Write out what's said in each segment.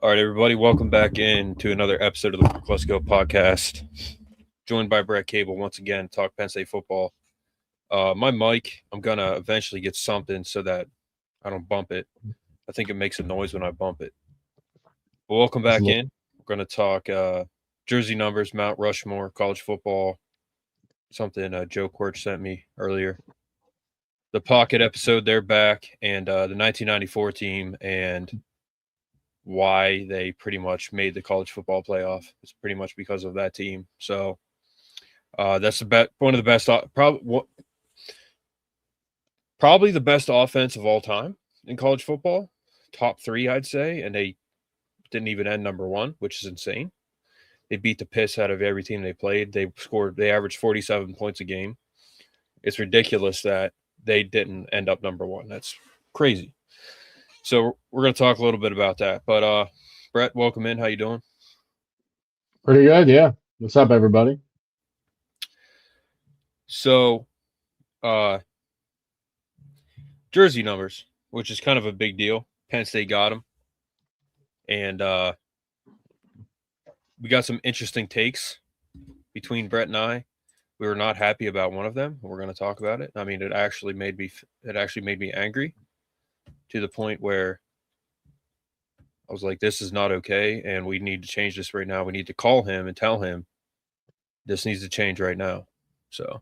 All right, everybody, welcome back in to another episode of the Lesko Podcast. Joined by Brett Cable once again, talk Penn State football. My mic, I'm gonna eventually get something so that I don't bump it. I think it makes a noise when I bump it. But welcome back in. We're gonna talk jersey numbers, Mount Rushmore, college football. Something Joe Quirch sent me earlier. The Pocket episode, they're back, and the 1994 team and why they pretty much made the college football playoff. It's pretty much because of that team. So that's one of the best, probably the best offense of all time in college football. Top three, I'd say, and they didn't even end number one, which is insane. They beat the piss out of every team they played. They averaged 47 points a game. It's ridiculous that they didn't end up number one. That's crazy. So we're going to talk a little bit about that. But Brett, welcome in. How you doing? Pretty good, yeah. What's up, everybody? So jersey numbers, which is kind of a big deal. Penn State got them. And we got some interesting takes between Brett and I. We were not happy about one of them. We're going to talk about it. I mean, it actually made me angry, to the point where I was like, this is not okay, and we need to change this right now. We need to call him and tell him this needs to change right now. So,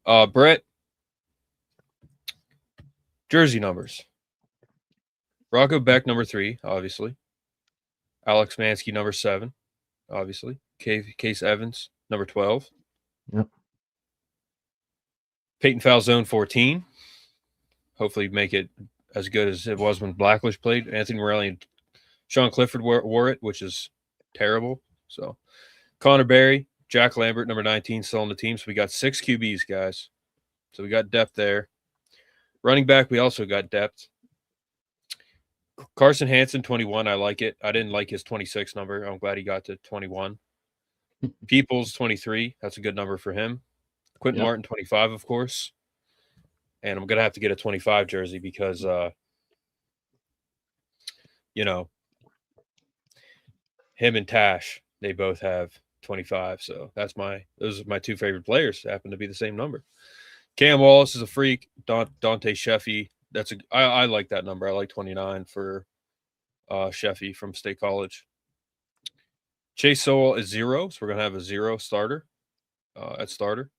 Brett, jersey numbers. Rocco Beck, number 3, obviously. Alex Mansky, number 7, obviously. Case Evans, number 12. Yep. Peyton Falzone, 14. Hopefully make it as good as it was when Blacklish played. Anthony Morelli and Sean Clifford wore it, which is terrible. So Connor Berry, Jack Lambert, number 19, still on the team. So we got 6 QBs, guys. So we got depth there. Running back, we also got depth. Carson Hansen, 21. I like it. I didn't like his 26 number. I'm glad he got to 21. Peoples, 23. That's a good number for him. Quentin Martin, 25, of course. And I'm going to have to get a 25 jersey because, him and Tash, they both have 25. So those are my 2 favorite players. They happen to be the same number. Cam Wallace is a freak. Dante Sheffy. I like that number. I like 29 for Sheffy from State College. Chase Sowell is 0. So we're going to have a 0 starter at starter.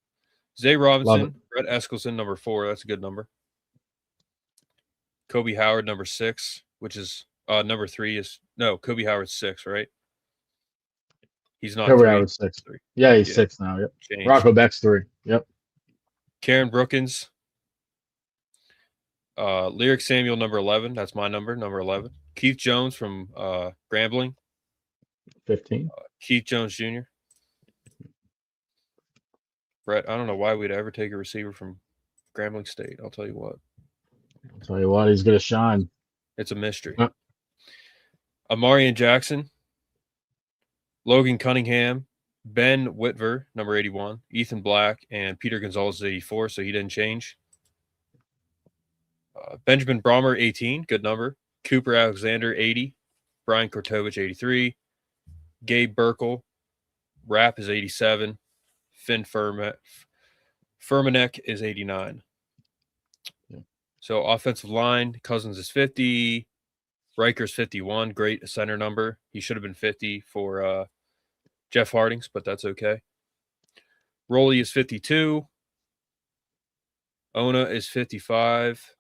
Zay Robinson, Brett Eskelson, number 4. That's a good number. Kobe Howard, number 6, which is number 3 is Kobe Howard's 6, right? He's not. Kobe Howard's 6. 3. Yeah, he's 6 now. Yep. Changed. Rocco Beck's 3. Yep. Karen Brookins. Lyric Samuel, number 11. That's my number 11. Keith Jones from Grambling. 15. Keith Jones Jr. Brett, I don't know why we'd ever take a receiver from Grambling State. I'll tell you what. He's going to shine. It's a mystery. Amarian Jackson, Logan Cunningham, Ben Whitver, number 81, Ethan Black, and Peter Gonzalez, 84, so he didn't change. Benjamin Brommer, 18, good number. Cooper Alexander, 80. Brian Kortovich, 83. Gabe Burkle, Rapp is 87. Finn Furmanek is 89. Yeah. So offensive line, Cousins is 50. Riker's 51. Great center number. He should have been 50 for Jeff Hardings, but that's okay. Roley is 52. Ona is 55.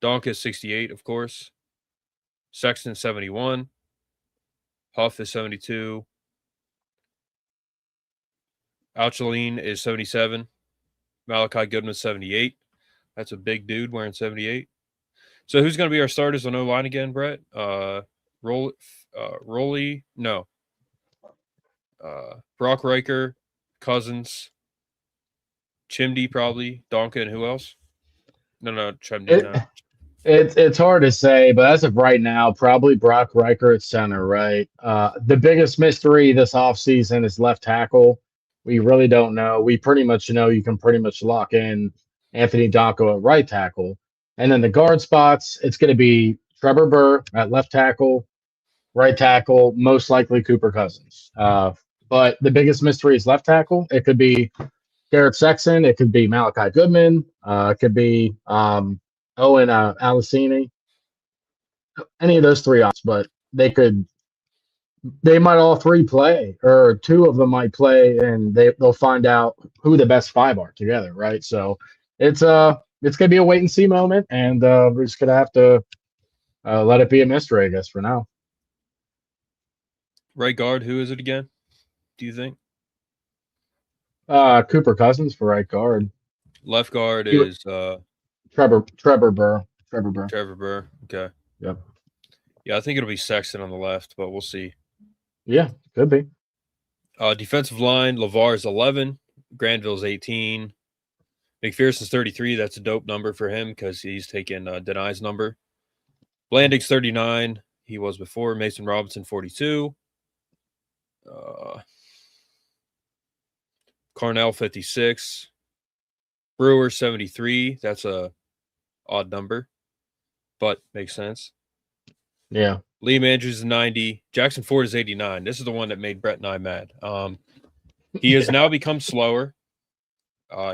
Donk is 68, of course. Sexton 71. Huff is 72. Alchaline is 77. Malachi Goodman 78. That's a big dude wearing 78. So who's going to be our starters on O-line again, Brett? Roley? No. Brock Riker, Cousins, Chimdy probably, Donka, and who else? No, Chimdy. No. It's hard to say, but as of right now, probably Brock Riker at center, right? The biggest mystery this offseason is left tackle. We really don't know. We pretty much know you can pretty much lock in Anthony Donko at right tackle. And then the guard spots, it's going to be Trevor Burr at left tackle, right tackle, most likely Cooper Cousins. But the biggest mystery is left tackle. It could be Garrett Sexton. It could be Malachi Goodman. It could be Owen Alicini. Any of those three options, but they might all three play, or two of them might play, and they'll find out who the best five are together, right? So it's gonna be a wait and see moment, and we're just gonna have to let it be a mystery, I guess, for now. Right guard, who is it again? Do you think? Cooper Cousins for right guard. Left guard is Trevor Burr. Trevor Burr. Trevor Burr. Okay. Yep. Yeah, I think it'll be Sexton on the left, but we'll see. Yeah, could be. Defensive line, LeVar's 11, Granville's 18, McPherson's 33. That's a dope number for him because he's taking Denai's number. Blanding's 39. He was before. Mason Robinson, 42. Carnell, 56. Brewer, 73. That's a odd number, but makes sense. Yeah. Liam Andrews is 90. Jackson Ford is 89. This is the one that made Brett and I mad. He has now become slower.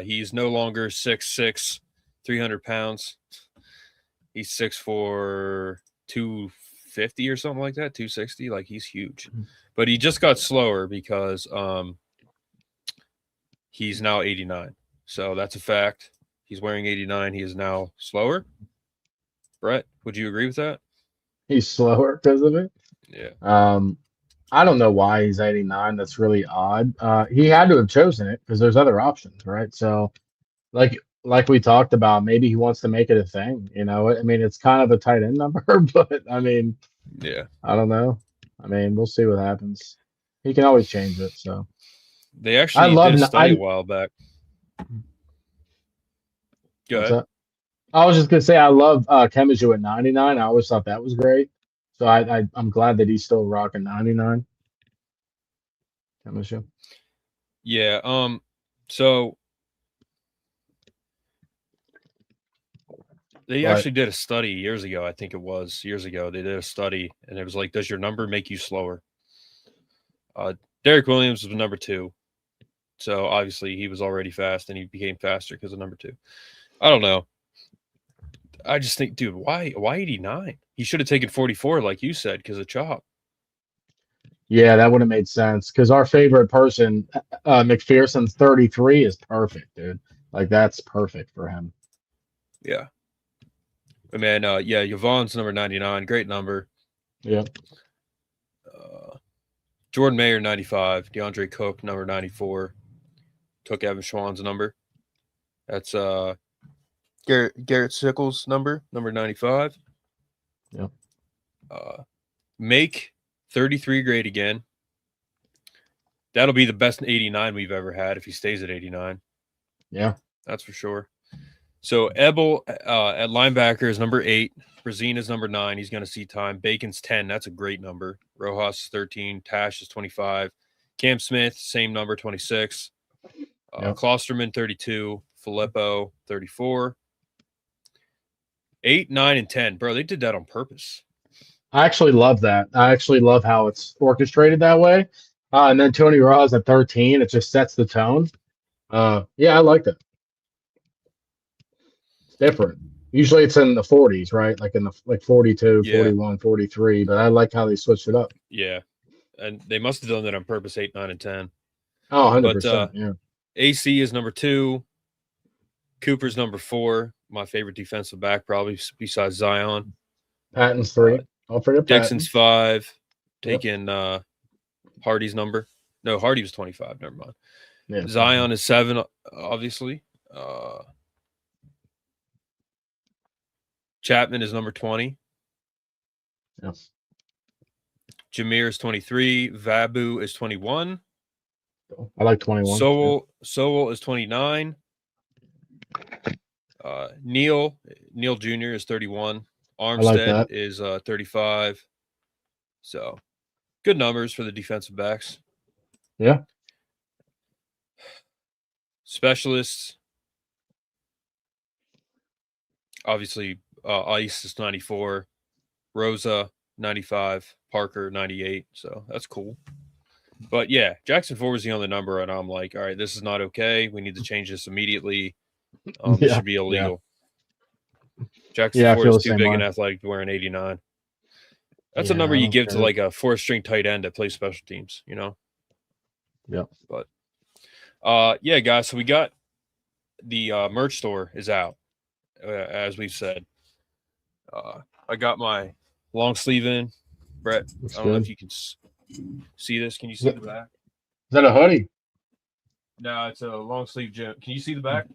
He's no longer 6'6", 300 pounds. He's 6'4", 250 or something like that, 260. Like, he's huge. But he just got slower because he's now 89. So that's a fact. He's wearing 89. He is now slower. Brett, would you agree with that? He's slower because of it. Yeah. I don't know why he's 89. That's really odd. He had to have chosen it because there's other options, right? So, like we talked about, maybe he wants to make it a thing. You know, I mean, it's kind of a tight end number, but I mean, yeah, I don't know. I mean, we'll see what happens. He can always change it. So they actually did a study a while back. Go ahead. I was just gonna say I love Kemiju at 99. I always thought that was great. So I'm glad that he's still rocking 99. Kemiju. Yeah. So they actually did a study years ago. I think it was years ago. They did a study, and it was like, does your number make you slower? Derek Williams was number 2. So obviously he was already fast, and he became faster because of number 2. I don't know. I just think, dude, why 89? He should have taken 44, like you said, because of Chop. Yeah, that would have made sense. Because our favorite person, McPherson's 33, is perfect, dude. Like, that's perfect for him. Yeah. But man, Yvonne's number 99, great number. Yeah. Jordan Mayer, 95. DeAndre Cook, number 94. Took Evan Schwann's number. That's Garrett Sickles' number 95. Yeah. Make 33 grade again. That'll be the best 89 we've ever had if he stays at 89. Yeah. That's for sure. So Ebel at linebacker is number 8. Brazine is number 9. He's going to see time. Bacon's 10. That's a great number. Rojas is 13. Tash is 25. Cam Smith, same number, 26. Klosterman, 32. Filippo, 34. 8, 9, and 10. Bro, they did that on purpose. I actually love that. I actually love how it's orchestrated that way. And then Tony Ross at 13, it just sets the tone. Yeah, I like that. It's different. Usually it's in the 40s, right? Like in the 42, 41, 43. But I like how they switched it up. Yeah. And they must have done that on purpose, 8, 9, and 10. Oh, 100%. Yeah. AC is number 2. Cooper's number 4. My favorite defensive back, probably, besides Zion. Patton's 3. I'll forget Dixon's 5. Taking Hardy's number. No, Hardy was 25. Never mind. Yeah. Zion is 7, obviously. Chapman is number 20. Yes. Jameer is 23. Vabu is 21. I like 21. Sowell is 29. Neil Jr. is 31. Armstead is 35. So good numbers for the defensive backs. Yeah. Specialists. Obviously, Ice is 94, Rosa 95, Parker 98. So that's cool. But yeah, Jackson 4 was the only number, and I'm like, all right, this is not okay. We need to change this immediately. This should be illegal. Jackson I 4 feel is the too same big way. and athletic to wear an 89. That's a Yeah, number I you don't give get to it. like a 4th-string tight end that plays special teams, you know? Yep. But yeah, guys, so we got the merch store is out, as we've said. I got my long sleeve in. Brett, Looks I don't know good. if you can see this. Can you see the back? Is that a hoodie? No, it's a long sleeve gym. Can you see the back?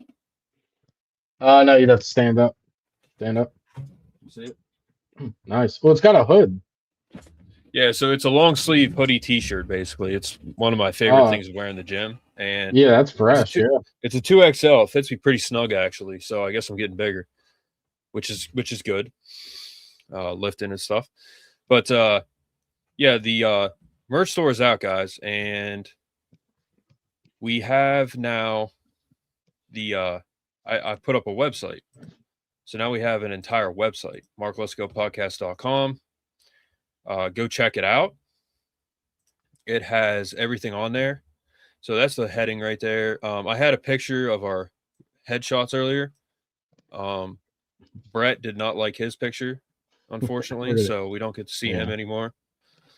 No, you'd have to stand up. Stand up. See it? Nice. Well, it's got a hood. Yeah, so it's a long sleeve hoodie T-shirt. Basically, it's one of my favorite things to wear in the gym, and yeah, that's fresh. it's a 2XL. It fits me pretty snug actually. So I guess I'm getting bigger, which is good. Lifting and stuff, but yeah, the merch store is out, guys, and we have now the I put up a website. So now we have an entire website, markleskopodcast.com. Go check it out. It has everything on there. So that's the heading right there. I had a picture of our headshots earlier. Brett did not like his picture, unfortunately, so we don't get to see him anymore.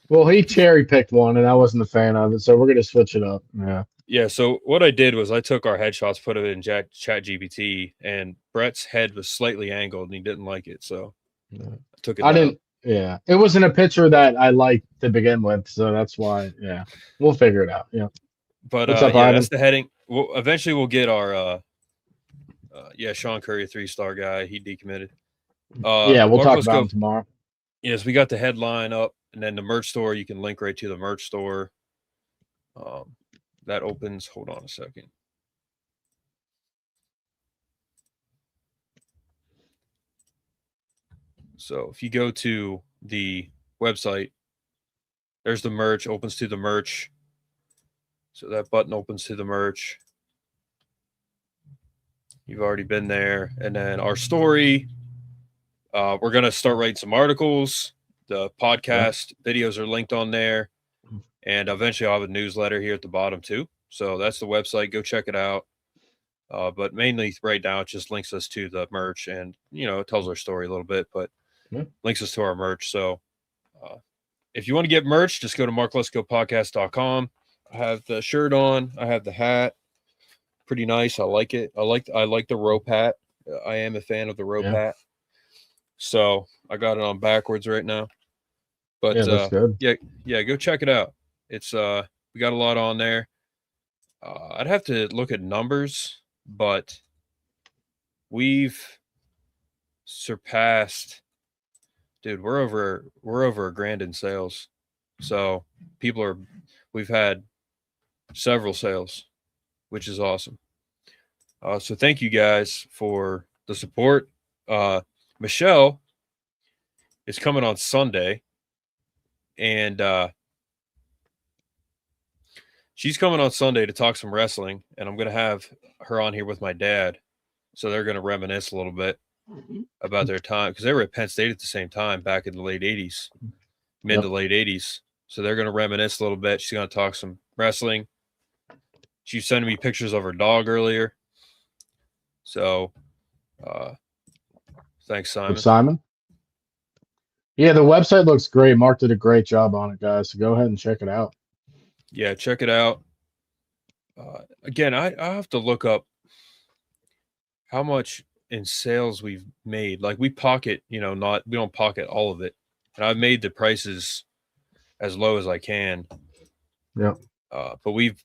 Well, he cherry picked one, and I wasn't a fan of it, so we're gonna switch it up. Yeah. Yeah. So what I did was I took our headshots, put it in ChatGPT, and Brett's head was slightly angled, and he didn't like it, so I took it. I didn't. Yeah, it wasn't a picture that I liked to begin with, so that's why. Yeah, we'll figure it out. Yeah. But What's up, yeah, Ivan? that's the heading. Eventually we'll get our Sean Curry, 3-star guy. He decommitted. Yeah, we'll talk about him tomorrow. Yes, we got the headline up, and then the merch store. You can link right to the merch store. That opens. Hold on a second. So if you go to the website, there's the merch. Opens to the merch. So that button opens to the merch. You've already been there, and then our story. We're gonna start writing some articles. The podcast videos are linked on there, and eventually I'll have a newsletter here at the bottom too. So that's the website. Go check it out. But mainly right now it just links us to the merch, and it tells our story a little bit, but links us to our merch. So if you want to get merch, just go to markleskopodcast.com. I have the shirt on. I have the hat. Pretty nice. I like it. I like the rope hat. I am a fan of the rope hat. So I got it on backwards right now. But that's good. Yeah, go check it out. It's we got a lot on there. I'd have to look at numbers, but we've surpassed, dude, we're over $1,000 in sales. So we've had several sales, which is awesome. So thank you guys for the support. Michelle is coming on Sunday, and she's coming on Sunday to talk some wrestling, and I'm going to have her on here with my dad. So they're going to reminisce a little bit about their time, because they were at Penn State at the same time back in the late 80s, mid to late 80s. So they're going to reminisce a little bit. She's going to talk some wrestling. She was sending me pictures of her dog earlier. So thanks, Simon. Simon? Yeah, the website looks great. Mark did a great job on it, guys. So go ahead and check it out. Yeah, check it out. Again, I have to look up how much in sales we've made. Like we pocket, we don't pocket all of it. And I've made the prices as low as I can. Yeah. But we've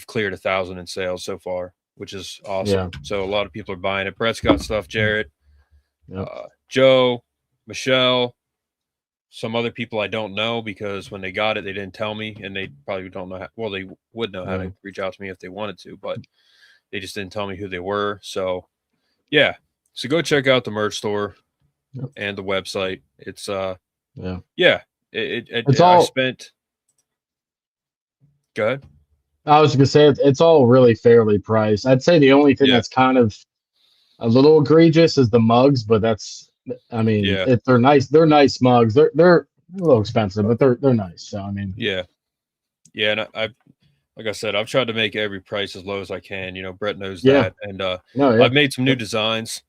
cleared 1,000 in sales so far, which is awesome. Yeah. So a lot of people are buying it. Brett's got stuff, Jarrett, Joe, Michelle, some other people I don't know, because when they got it, they didn't tell me, and they probably don't know they would know how to reach out to me if they wanted to, but they just didn't tell me who they were. So yeah. So go check out the merch store and the website. It's it's all spent. Go ahead. I was gonna say it's all really fairly priced. I'd say the only thing that's kind of A little egregious is the mugs, but that's, I mean, Yeah. if they're nice, they're nice mugs. They're a little expensive, but they're nice. So I mean, Yeah. Yeah, and like I said, I've tried to make every price as low as I can. Brett knows yeah, that, and no, yeah, I've made some new designs.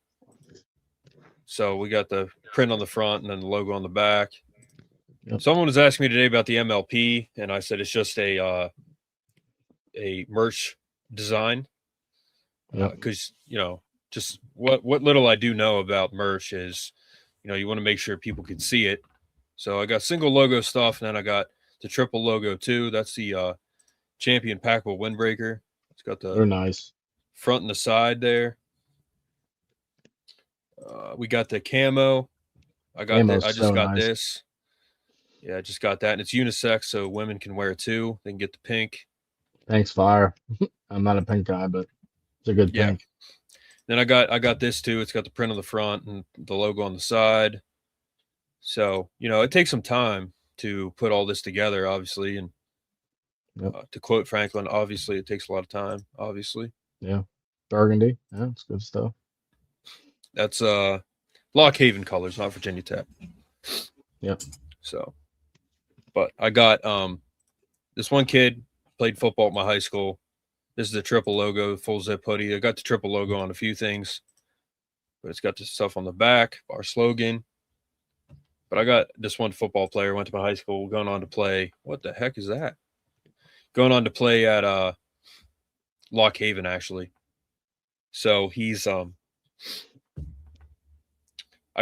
So we got the print on the front and then the logo on the back. Yep. Someone was asking me today about the MLP, and I said it's just a merch design. Because just what little I do know about merch is, you want to make sure people can see it. So I got single logo stuff, and then I got the triple logo too. That's the Champion Packable Windbreaker. It's got the they're nice front and the side there. We got the camo. I just got nice. this. Yeah, I just got that, and it's unisex, so women can wear it too. They can get the pink. Thanks, Fire. I'm not a pink guy, but it's a good pink. Then I got this too. It's got the print on the front and the logo on the side. So it takes some time to put all this together, obviously, and to quote Franklin, obviously it takes a lot of time. Obviously, yeah, burgundy, yeah, it's good stuff. That's Lock Haven colors, not Virginia Tech. Yep. So, but I got this one kid played football at my high school. This is the triple logo, full zip hoodie. I got the triple logo on a few things, but it's got the stuff on the back, our slogan. But I got this one football player, went to my high school, going on to play. What the heck is that? Going on to play at Lock Haven, actually. So he's I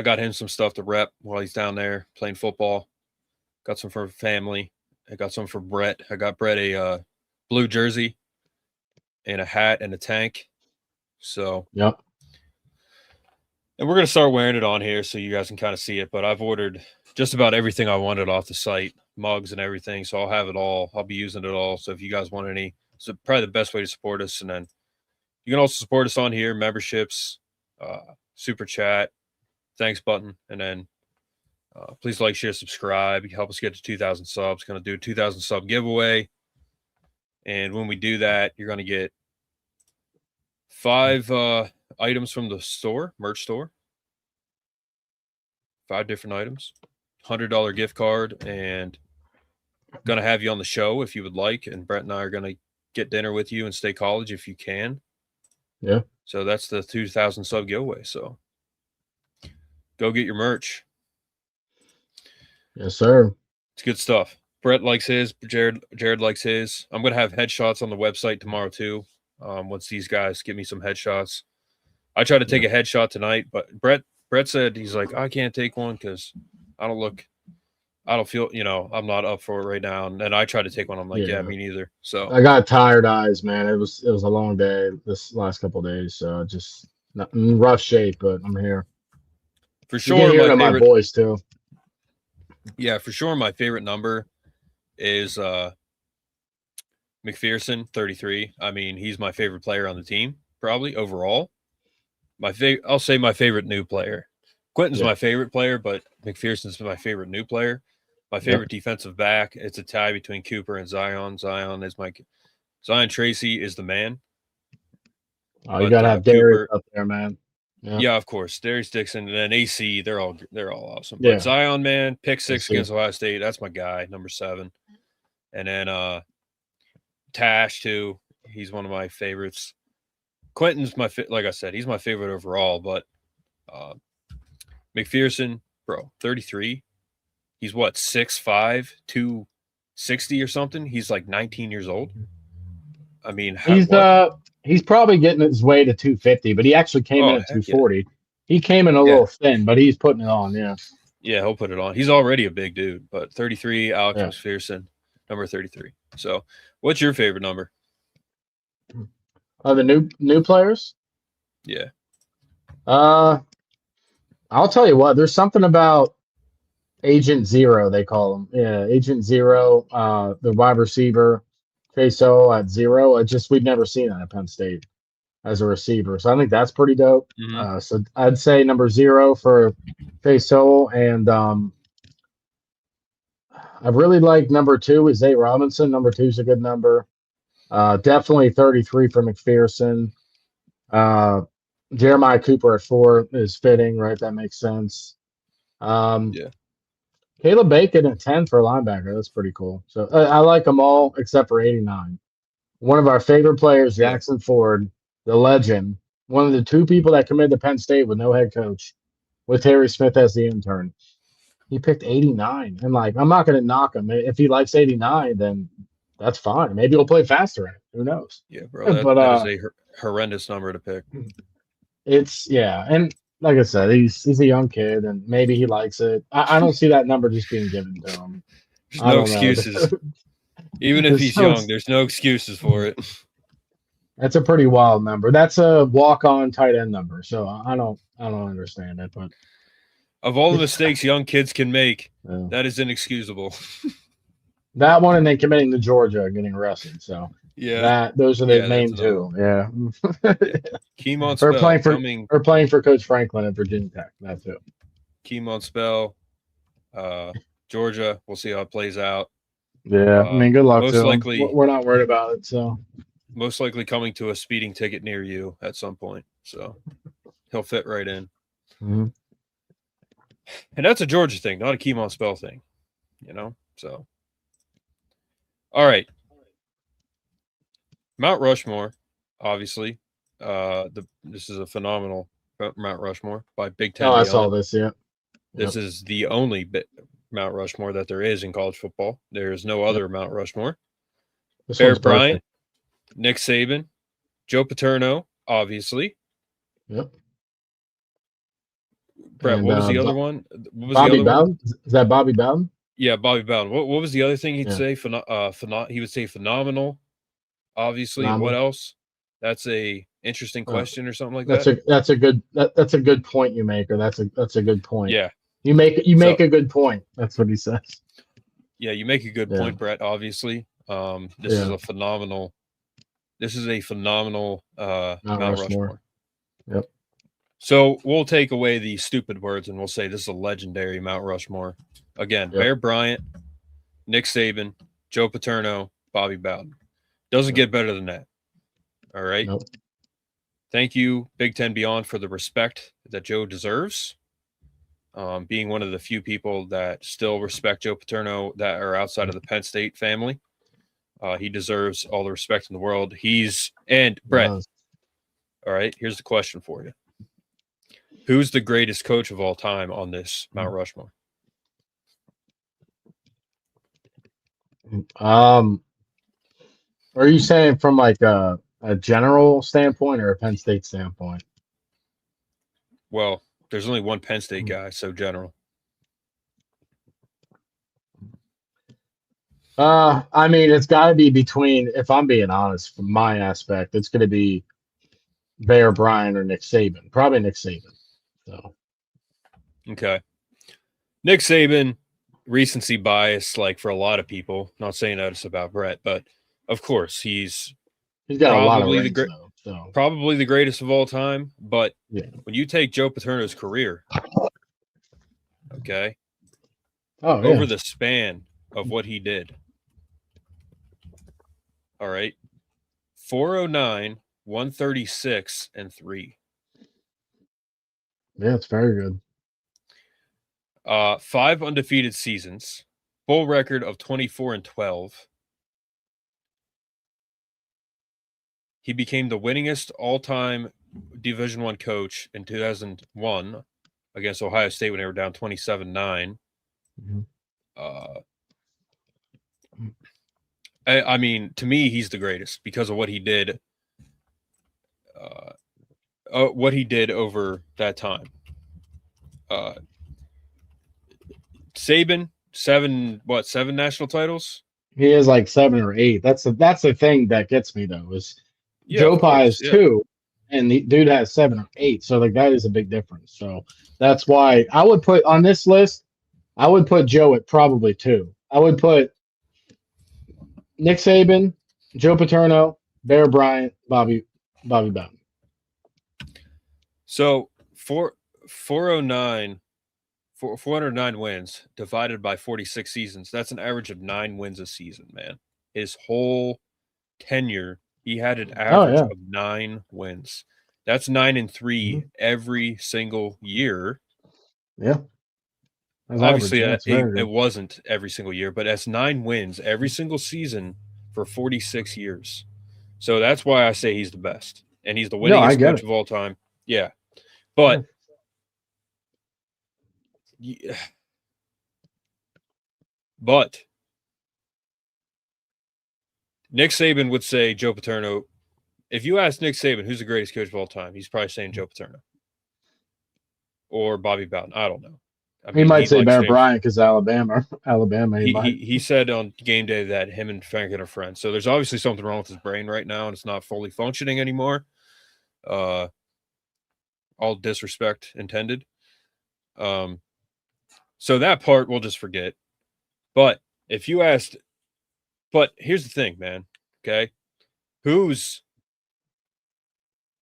got him some stuff to rep while he's down there playing football. Got some for family. I got some for Brett. I got Brett a blue jersey and a hat and a tank. So, yep. And we're going to start wearing it on here so you guys can kind of see it. But I've ordered just about everything I wanted off the site, mugs and everything. So I'll have it all. I'll be using it all. So if you guys want any, it's probably the best way to support us. And then you can also support us on here, memberships, super chat, thanks button. And then please like, share, subscribe. You help us get to 2,000 subs. Going to do a 2,000 sub giveaway. And when we do that, you're going to get 5 items from the store, merch store. 5 different items, $100 gift card, and going to have you on the show if you would like. And Brett and I are going to get dinner with you and State College if you can. Yeah. So that's the 2,000 sub giveaway. So go get your merch. Yes, sir. It's good stuff. Brett likes his. Jared likes his. I'm going to have headshots on the website tomorrow too. Once these guys give me some headshots. I tried to take a headshot tonight, but Brett said he's like, I can't take one because I don't feel, I'm not up for it right now. And then I tried to take one. I'm like, yeah, me neither. So I got tired eyes, man. It was a long day this last couple of days. So just not in rough shape, but I'm here. For sure. My voice too. Yeah, for sure. My favorite number is McPherson, 33. I mean, he's my favorite player on the team, probably overall. I'll say my favorite new player. Quentin's my favorite player, but McPherson's my favorite new player. My favorite defensive back. It's a tie between Cooper and Zion. Zion Tracy is the man. Oh, you gotta have Darius up there, man. Yeah, of course. Darius Dixon and then AC, they're all awesome. But Zion, man, pick 6 against Ohio State. That's my guy, number 7. And then Tash too. He's one of my favorites. Quentin's like I said, he's my favorite overall. But McPherson, bro, 33. He's what, 6'5", 260 or something. He's like 19 years old. I mean, he's probably getting his way to 250, but he actually came in at 240. Yeah. He came in a little thin, but he's putting it on. Yeah. Yeah, he'll put it on. He's already a big dude, but 33, Alex McPherson, number 33. So, what's your favorite number? The new players? Yeah. I'll tell you what. There's something about Agent Zero, they call him. Yeah, Agent Zero. The wide receiver, Queso at 0. We've never seen that at Penn State as a receiver, so I think that's pretty dope. Mm-hmm. So I'd say number 0 for Queso, and I really like number 2 is Zay Robinson. Number 2 is a good number. Definitely 33 for McPherson. Jeremiah Cooper at 4 is fitting, right? That makes sense. Yeah. Caleb Bacon at 10 for a linebacker. That's pretty cool. So I like them all except for 89. One of our favorite players, Yeah. Jackson Ford, the legend, one of the 2 people that committed to Penn State with no head coach, with Terry Smith as the intern. He picked 89. And, like, I'm not going to knock him. If he likes 89, then that's fine. Maybe he'll play faster in it. Who knows? Yeah, bro. But That is a horrendous number to pick. it's, yeah. And like I said, he's a young kid, and maybe he likes it. I don't see that number just being given to him. There's I no don't know. excuses. Even if he's young, there's no excuses for it. That's a pretty wild number. That's a walk-on tight end number. So I don't understand it. But Of all the mistakes young kids can make, yeah. that is inexcusable. That one, and then committing to Georgia and getting arrested. So Yeah. those are the Yeah, main that's another 2. Yeah. Keemon Or Spell playing for Coach Franklin at Virginia Tech. That too. Keemon Spell, Georgia. We'll see how it plays out. Yeah, I mean, good luck most to him. likely- We're not worried about it. So Most likely coming to a speeding ticket near you at some point. So he'll fit right in. Mm-hmm. And that's a Georgia thing, not a Keemon Spell thing. You know? So all right. Mount Rushmore, obviously. This is a phenomenal Mount Rushmore by Big Ten. Oh, I saw this. Yeah. This is the only Mount Rushmore that there is in college football. There is no other Mount Rushmore. This Bear one's Bryant, perfect. Nick Saban, Joe Paterno, obviously. Yep. Brett, And, what was the other one? What was Bobby the other one? Bowden? Is that Bobby Bowden? Yeah, Bobby Bowden. What was the other thing he'd Yeah. say? He would say phenomenal. Obviously, Phenomenal. What else? That's a interesting question or something like That's that. that's a good point you make, or that's a good point. Yeah. You make a good point. That's what he says. Yeah, you make a good point, Brett. Obviously, this is a phenomenal. This is a phenomenal Mount Rushmore. Yep. So we'll take away the stupid words and we'll say this is a legendary Mount Rushmore. Again, Bear Bryant, Nick Saban, Joe Paterno, Bobby Bowden. Doesn't get better than that. All right. Nope. Thank you, Big Ten Beyond, for the respect that Joe deserves. Being one of the few people that still respect Joe Paterno that are outside of the Penn State family. He deserves all the respect in the world. Brett. All right, here's the question for you. Who's the greatest coach of all time on this Mount Rushmore? Are you saying from like a general standpoint or a Penn State standpoint? Well, there's only one Penn State guy, so general. I mean, it's got to be between, if I'm being honest, from my aspect, it's going to be Bear Bryant or Nick Saban. Probably Nick Saban. So, okay. Nick Saban, recency bias, like for a lot of people. Not saying that it's about Brett, but of course he's got a lot of rings, though, probably the greatest of all time. But when you take Joe Paterno's career, okay, over the span of what he did, all right, 409, 136, and 3. Yeah, it's very good. 5 undefeated seasons, full record of 24-12. He became the winningest all-time Division I coach in 2001 against Ohio State when they were down 27-9. I mean, to me, he's the greatest because of what he did. What he did over that time. Saban, 7 national titles? He has like 7 or 8. That's the thing that gets me though. Is Joe Pye has 2, and the dude has 7 or 8. So like that is a big difference. So that's why I would put on this list. I would put Joe at probably 2. I would put Nick Saban, Joe Paterno, Bear Bryant, Bobby Bowden. So 409 wins divided by 46 seasons. That's an average of 9 wins a season, man. His whole tenure, he had an average of 9 wins. That's 9-3 every single year. Yeah. Obviously, average. it wasn't every single year, but that's 9 wins every single season for 46 years. So that's why I say he's the best, and he's the winningest coach of all time. Yeah, but Nick Saban would say Joe Paterno. If you ask Nick Saban who's the greatest coach of all time, he's probably saying Joe Paterno or Bobby Bowden. I don't know. I mean, he might say Bear Bryant because Alabama. He said on game day that him and Franklin are friends. So there's obviously something wrong with his brain right now, and it's not fully functioning anymore. All disrespect intended. So that part we'll just forget. But if you asked, but here's the thing, man. Okay, who was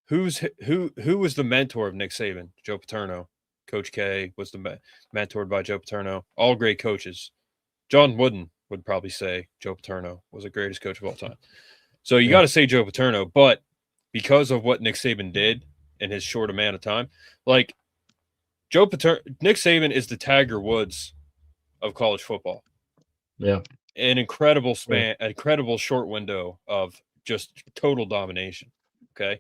the mentor of Nick Saban? Joe Paterno. Coach K was mentored by Joe Paterno. All great coaches. John Wooden would probably say Joe Paterno was the greatest coach of all time. So you got to say Joe Paterno, but because of what Nick Saban did in his short amount of time, like Nick Saban is the Tiger Woods of college football. Yeah. An incredible span, an incredible short window of just total domination. Okay.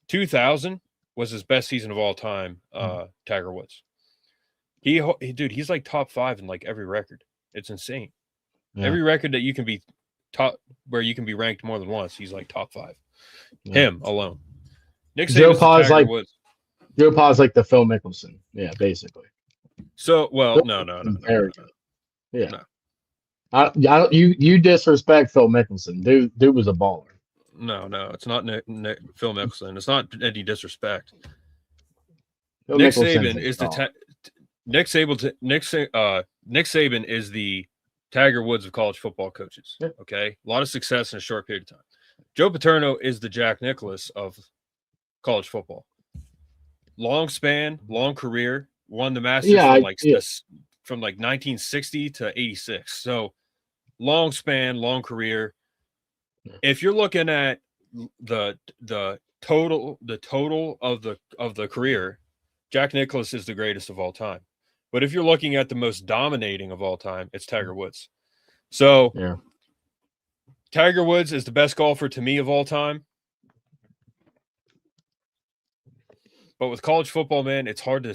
2000 was his best season of all time, Tiger Woods. Dude, he's like top 5 in like every record. It's insane. Yeah. Every record that you can be top, where you can be ranked more than once, he's like top 5. Yeah. Him alone. Nick Saban's Tiger Woods. Joe Pa's like the Phil Mickelson. Yeah, basically. So, well, no. Yeah. No. You disrespect Phil Mickelson. Dude was a baller. No, it's not Phil Mickelson. It's not any disrespect. Nick Saban is Nick Saban is the Tiger Woods of college football coaches. Yeah. Okay, a lot of success in a short period of time. Joe Paterno is the Jack Nicklaus of college football. Long span, long career, won the Masters from 1960 to 86. So long span, long career. If you're looking at the total of the career, Jack Nicklaus is the greatest of all time. But if you're looking at the most dominating of all time, it's Tiger Woods. So Tiger Woods is the best golfer to me of all time. But with college football, man, it's hard to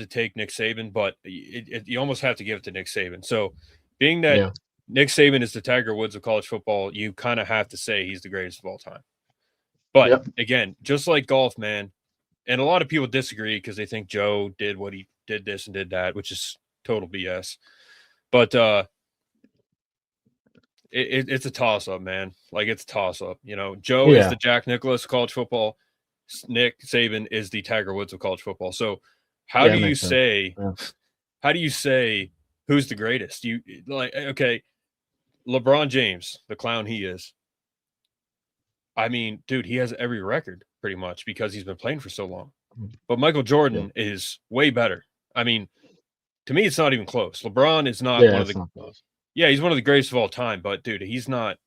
take Nick Saban, but you almost have to give it to Nick Saban. So being that Nick Saban is the Tiger Woods of college football, you kind of have to say he's the greatest of all time. But again, just like golf, man, and a lot of people disagree because they think Joe did what he did this and did that, which is total BS. But it's a toss-up, man. Like, it's a toss-up. You know, Joe is the Jack Nicklaus of college football. Nick Saban is the Tiger Woods of college football. So how do you say who's the greatest? You like, okay, LeBron James, the clown he is. I mean, dude, he has every record pretty much because he's been playing for so long. But Michael Jordan is way better. I mean, to me, it's not even close. LeBron is not one of the he's one of the greatest of all time, but dude, he's not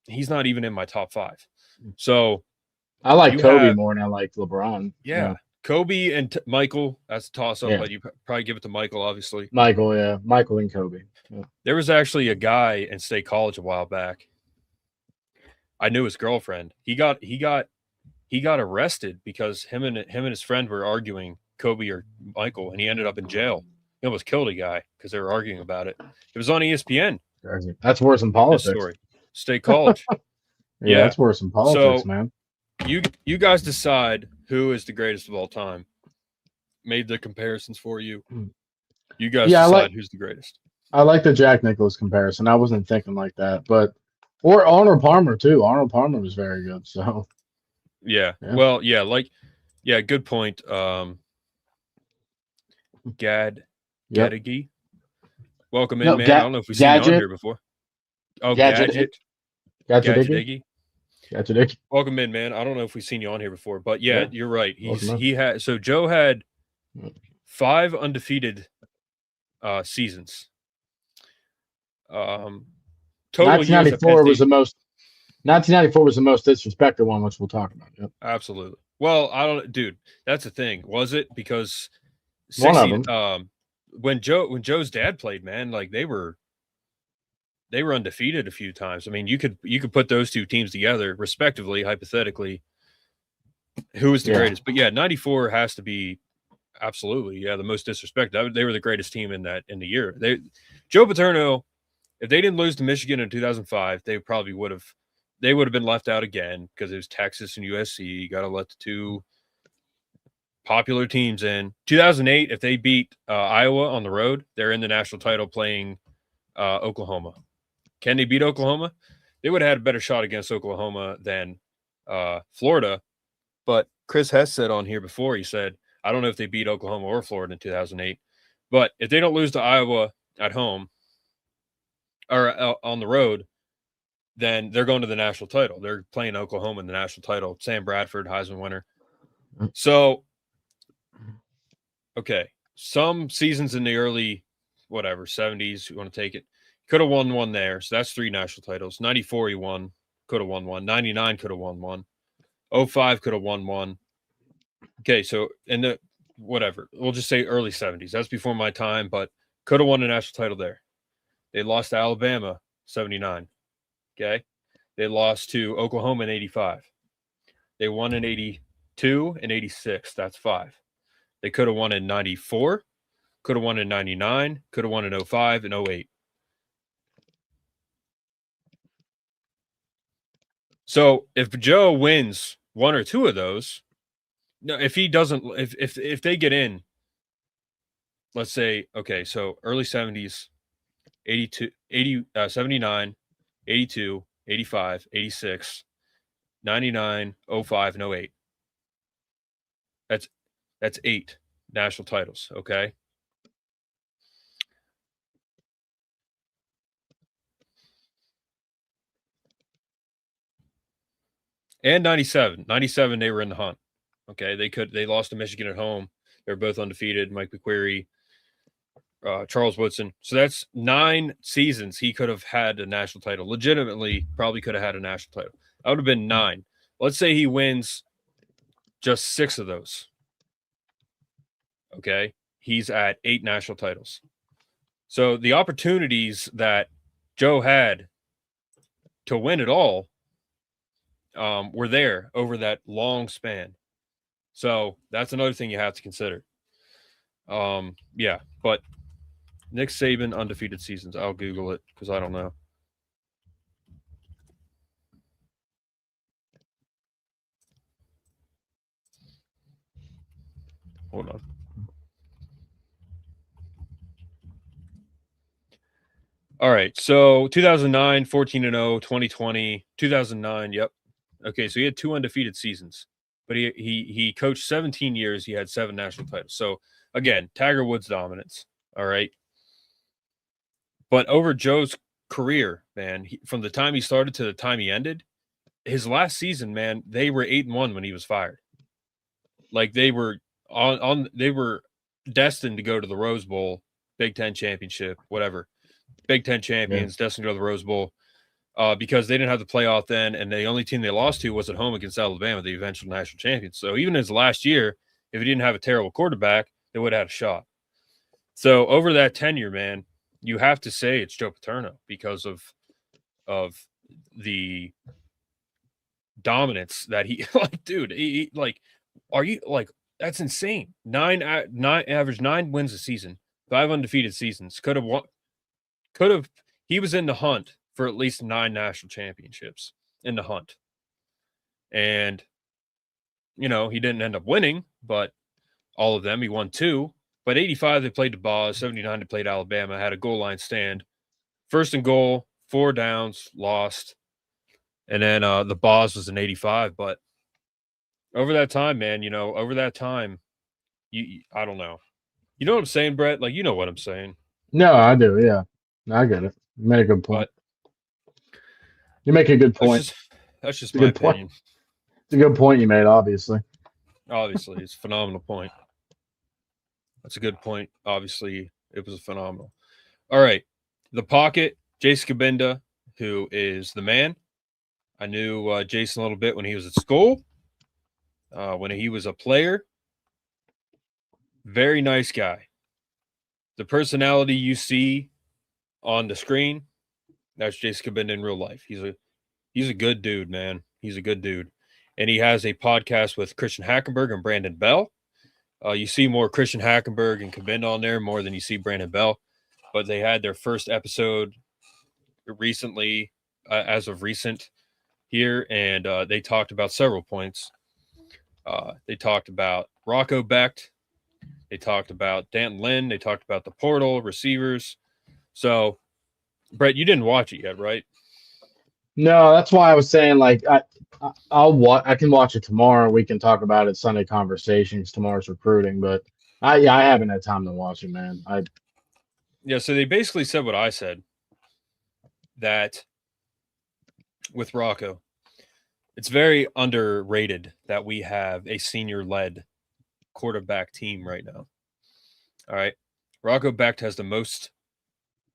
even in my top 5. So I like Kobe more than I like LeBron. Yeah. Kobe and Michael, that's a toss-up, but you probably give it to Michael, obviously. Michael and Kobe. Yeah. There was actually a guy in State College a while back. I knew his girlfriend. He got arrested because him and his friend were arguing, Kobe or Michael, and he ended up in jail. He almost killed a guy because they were arguing about it. It was on ESPN. That's worse than politics. Story. State College. That's worse than politics, man. You guys decide who is the greatest of all time. Made the comparisons for you. You guys decide who's the greatest. I like the Jack Nicklaus comparison. I wasn't thinking like that, or Arnold Palmer too. Arnold Palmer was very good. So well, good point. Gadagi. Welcome in, man. I don't know if we've seen you on here before. Oh, Gadget. Gadget. Welcome in, man. I don't know if we've seen you on here before, but you're right. So Joe had 5 undefeated seasons. Total 1994 was the most. 1994 was the most disrespected one, which we'll talk about. Yep. Absolutely. Well, I don't, dude. That's the thing. Was it because One of 60? them. When Joe's dad played, man, like they were undefeated a few times. I mean, you could put those two teams together, respectively, hypothetically. Who was the greatest? But yeah, 94 has to be absolutely the most disrespected. They were the greatest team in the year. Joe Paterno, if they didn't lose to Michigan in 2005, they probably would have. They would have been left out again because it was Texas and USC. You got to let the two popular teams in. 2008, if they beat Iowa on the road, they're in the national title playing Oklahoma. Can they beat Oklahoma? They would have had a better shot against Oklahoma than Florida. But Chris Hess said on here before, he said, I don't know if they beat Oklahoma or Florida in 2008. But if they don't lose to Iowa at home or on the road, then they're going to the national title. They're playing Oklahoma in the national title. Sam Bradford, Heisman winner. So, okay, some seasons in the early, 70s, you want to take it, could have won one there. So that's 3 national titles. 94, he won, could have won one. 99 could have won one. 05 could have won one. Okay, so in the, we'll just say early 70s. That's before my time, but could have won a national title there. They lost to Alabama, 79. Okay. They lost to Oklahoma in 85. They won in 82 and 86. That's 5. They could have won in 94, could have won in 99, could have won in 05 and 08. So if Joe wins one or two of those, no, if he doesn't, if they get in, let's say, okay, so early 70s, 79, 82, 85, 86, 99, 05, and 08. That's 8 national titles, okay? And 97. 97, they were in the hunt. Okay, they lost to Michigan at home. They were both undefeated. Mike McQuarrie, Charles Woodson. So that's 9 seasons he could have had a national title. Legitimately, probably could have had a national title. That would have been 9. Let's say he wins just 6 of those. Okay, he's at 8 national titles. So the opportunities that Joe had to win it all were there over that long span. So that's another thing you have to consider. But Nick Saban undefeated seasons. I'll Google it because I don't know. Hold on. All right. So 2009, 14-0, 2020, 2009. Yep. Okay. So he had 2 undefeated seasons, but he coached 17 years. He had 7 national titles. So again, Tiger Woods dominance. All right. But over Joe's career, man, from the time he started to the time he ended, his last season, man, they were 8-1 when he was fired. Like they were they were destined to go to the Rose Bowl, Big Ten championship, whatever. Big Ten champions, destined to go to the Rose Bowl, because they didn't have the playoff then, and the only team they lost to was at home against Alabama, the eventual national champions. So even his last year, if he didn't have a terrible quarterback, they would have had a shot. So over that tenure, man, you have to say it's Joe Paterno because of the dominance that he like, dude. Are you like, that's insane? 9 average 9 wins a season, 5 undefeated seasons. Could have he was in the hunt for at least 9 national championships in the hunt. And he didn't end up winning, but all of them he won 2. But 85 they played the Boz, 79 they played Alabama, had a goal line stand. First and goal, 4 downs, lost. And then the Boz was in 85, but over that time, man, I don't know. You know what I'm saying, Brett? Like, you know what I'm saying. No, I do. Yeah, I get it. You made a good point. You make a good point. That's just my opinion. It's a good point you made, obviously. Obviously, it's a phenomenal point. That's a good point. Obviously, it was a phenomenal. All right. The pocket, Jace Kabinda, who is the man. I knew Jason a little bit when he was at school, when he was a player. Very nice guy. The personality you see on the screen, that's Jason Cabinda in real life. He's a good dude, man. He's a good dude. And he has a podcast with Christian Hackenberg and Brandon Bell. You see more Christian Hackenberg and Cabinda on there more than you see Brandon Bell. But they had their first episode recently, as of recent here, and they talked about several points. They talked about Rocco Becht. They talked about Danton Lynn. They talked about the portal, receivers. So, Brett, you didn't watch it yet, right? No, that's why I was saying, like, I can watch it tomorrow. We can talk about it Sunday conversations. Tomorrow's recruiting, but I haven't had time to watch it, man. Yeah, so they basically said what I said, that with Rocco, it's very underrated that we have a senior-led quarterback team right now. All right. Rocco Becht has the most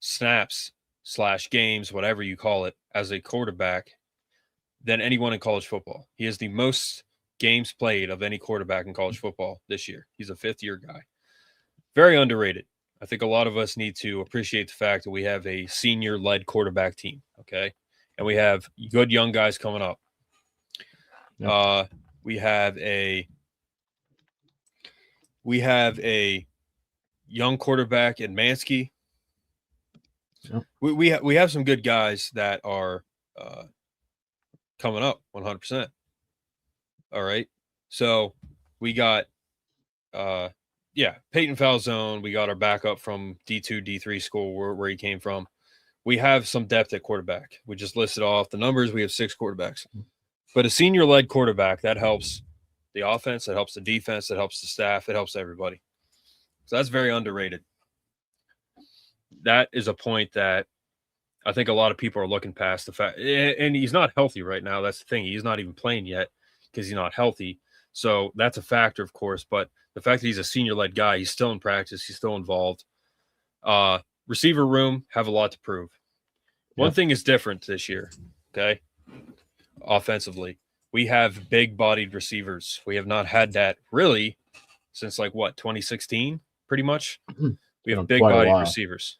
snaps / games, whatever you call it, as a quarterback than anyone in college football. He has the most games played of any quarterback in college football this year. He's a fifth-year guy. Very underrated. I think a lot of us need to appreciate the fact that we have a senior-led quarterback team, okay? And we have good young guys coming up. Yep. We have a young quarterback in Mansky. Yep. We have some good guys that are coming up 100%. All right. So we got Peyton Falzone. We got our backup from D2, D3 school where he came from. We have some depth at quarterback. We just listed off the numbers. We have 6 quarterbacks. But a senior-led quarterback, that helps the offense, that helps the defense, that helps the staff, it helps everybody. So that's very underrated. That is a point that I think a lot of people are looking past the fact. And he's not healthy right now. That's the thing. He's not even playing yet because he's not healthy. So that's a factor, of course. But the fact that he's a senior-led guy, he's still in practice, he's still involved. Receiver room have a lot to prove. One thing is different this year, okay? Offensively, we have big-bodied receivers. We have not had that really since 2016, pretty much. We have big-bodied receivers.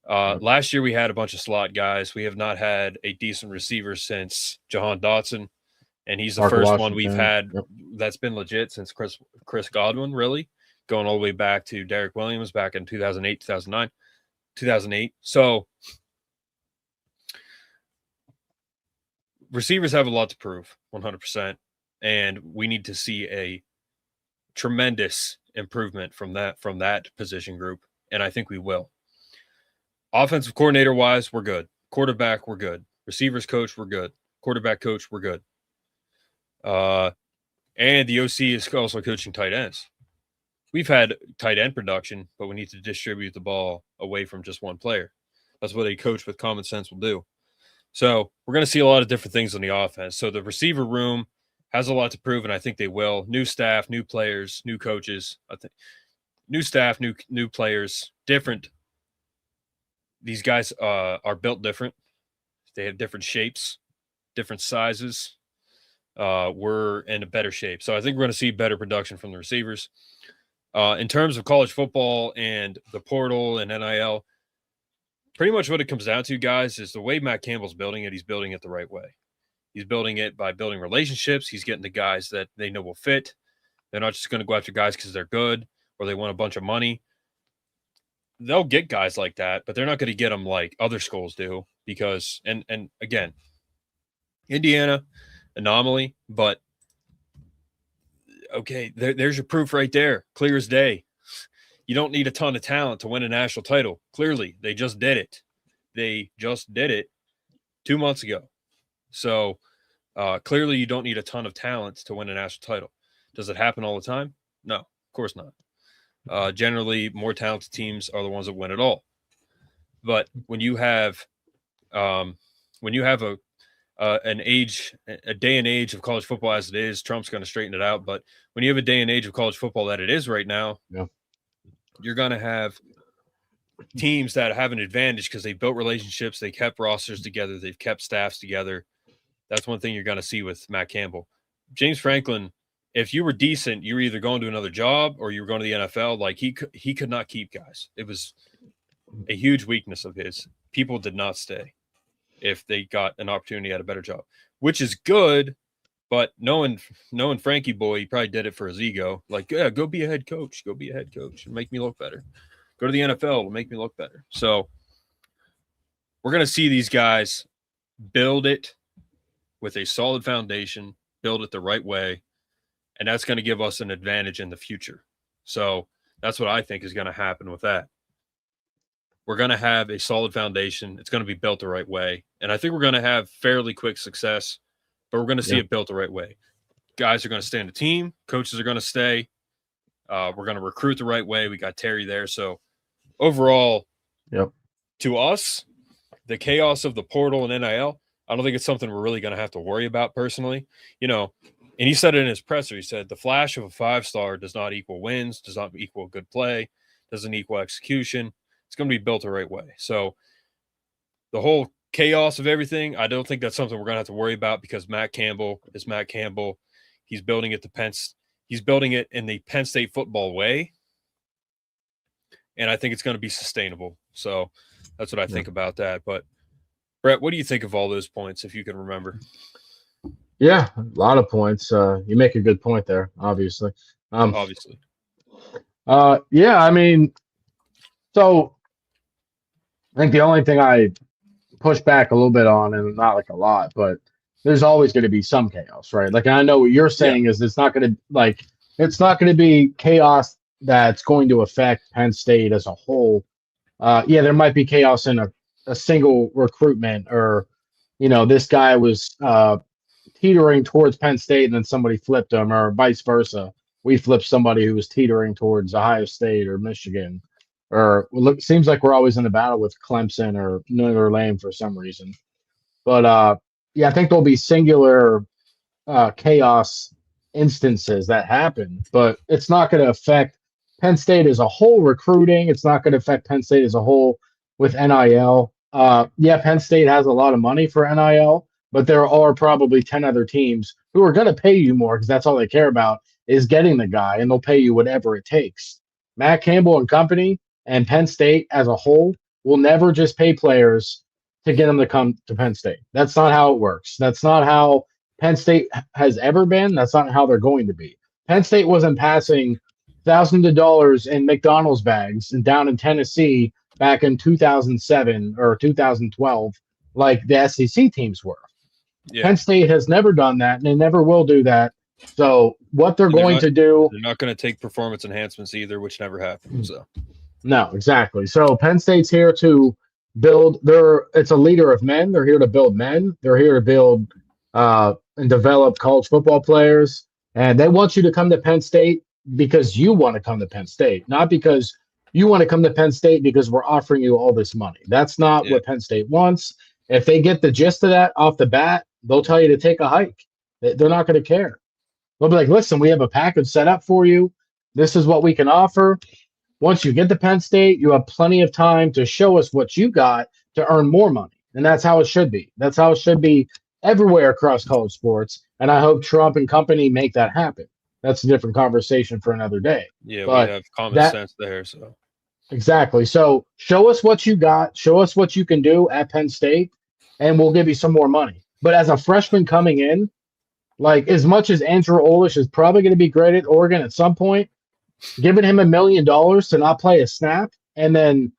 Last year we had a bunch of slot guys. We have not had a decent receiver since Jahan Dotson, and he's the first one we've had that's been legit since Chris Godwin, really, going all the way back to Derek Williams back in 2008, 2009, 2008. So receivers have a lot to prove, 100%, and we need to see a tremendous improvement from that position group, and I think we will. Offensive coordinator wise, we're good. Quarterback, we're good. Receivers coach, we're good. Quarterback coach, we're good. And the OC is also coaching tight ends. We've had tight end production, but we need to distribute the ball away from just one player. That's what a coach with common sense will do. So we're going to see a lot of different things on the offense. So the receiver room has a lot to prove, and I think they will. New staff, new players, new coaches. I think new staff, new players, different. These guys are built different. They have different shapes, different sizes. We're in a better shape. So I think we're going to see better production from the receivers. In terms of college football and the portal and NIL, pretty much what it comes down to, guys, is the way Matt Campbell's building it, he's building it the right way. He's building it by building relationships. He's getting the guys that they know will fit. They're not just going to go after guys because they're good or they want a bunch of money. They'll get guys like that, but they're not going to get them like other schools do because, and again, Indiana, anomaly, but okay, there's your proof right there, clear as day. You don't need a ton of talent to win a national title. Clearly, they just did it. They just did it 2 months ago. So clearly, you don't need a ton of talent to win a national title. Does it happen all the time? No, of course not. Generally, more talented teams are the ones that win it all. But when you have a day and age of college football as it is, Trump's going to straighten it out. But when you have a day and age of college football that it is right now, you're going to have teams that have an advantage because they built relationships, they kept rosters together, they've kept staffs together. That's one thing you're going to see with Matt Campbell. James Franklin, if you were decent, you were either going to another job or you were going to the NFL. Like he could not keep guys. It was a huge weakness of his. People did not stay if they got an opportunity at a better job, which is good. But knowing Frankie boy, he probably did it for his ego. Like, yeah, go be a head coach. Go be a head coach and make me look better. Go to the NFL. It'll make me look better. So we're going to see these guys build it with a solid foundation, build it the right way, and that's going to give us an advantage in the future. So that's what I think is going to happen with that. We're going to have a solid foundation. It's going to be built the right way, and I think we're going to have fairly quick success, but we're going to see it built the right way. Guys are going to stay in the team. Coaches are going to stay. We're going to recruit the right way. We got Terry there. So overall, to us, the chaos of the portal and NIL, I don't think it's something we're really going to have to worry about personally. You know, and he said it in his presser. He said the flash of a 5-star does not equal wins, does not equal good play, doesn't equal execution. It's going to be built the right way. So the whole chaos of everything, I don't think that's something we're going to have to worry about because Matt Campbell is Matt Campbell. He's building it he's building it in the Penn State football way. And I think it's going to be sustainable. So that's what I think about that. But Brett, what do you think of all those points, if you can remember? Yeah, a lot of points. You make a good point there, obviously. Obviously. Yeah, I mean, so I think the only thing I push back a little bit on, and not like a lot, but there's always going to be some chaos, right? Like, I know what you're saying is it's not going to be chaos that's going to affect Penn State as a whole. Yeah, there might be chaos in a single recruitment, or, you know, this guy was teetering towards Penn State and then somebody flipped him, or vice versa. We flipped somebody who was teetering towards Ohio State or Michigan, or it seems like we're always in a battle with Clemson or Notre Dame for some reason. But yeah, I think there'll be singular chaos instances that happen, but it's not going to affect Penn State as a whole recruiting. It's not going to affect Penn State as a whole with NIL. Yeah, Penn State has a lot of money for NIL, but there are probably 10 other teams who are going to pay you more because that's all they care about is getting the guy, and they'll pay you whatever it takes. Matt Campbell and company and Penn State as a whole will never just pay players to get them to come to Penn State. That's not how it works. That's not how Penn State has ever been. That's not how they're going to be. Penn State wasn't passing thousands of dollars in McDonald's bags and down in Tennessee back in 2007 or 2012 like the SEC teams were. Yeah. Penn State has never done that, and they never will do that. So what they're going to do, they're not going to take performance enhancements either, which never happened. So no, exactly. So Penn State's here to build it's a leader of men. They're here to build men. They're here to build and develop college football players. And they want you to come to Penn State because you want to come to Penn State, not because you want to come to Penn State because we're offering you all this money. That's not what Penn State wants. If they get the gist of that off the bat, they'll tell you to take a hike. They're not going to care. They'll be like, listen, we have a package set up for you. This is what we can offer. Once you get to Penn State, you have plenty of time to show us what you got to earn more money. And that's how it should be. That's how it should be everywhere across college sports. And I hope Trump and company make that happen. That's a different conversation for another day. Yeah, but we have common sense there. So exactly. So show us what you got. Show us what you can do at Penn State, and we'll give you some more money. But as a freshman coming in, like, as much as Andrew Olish is probably going to be great at Oregon at some point, giving him $1 million to not play a snap, and then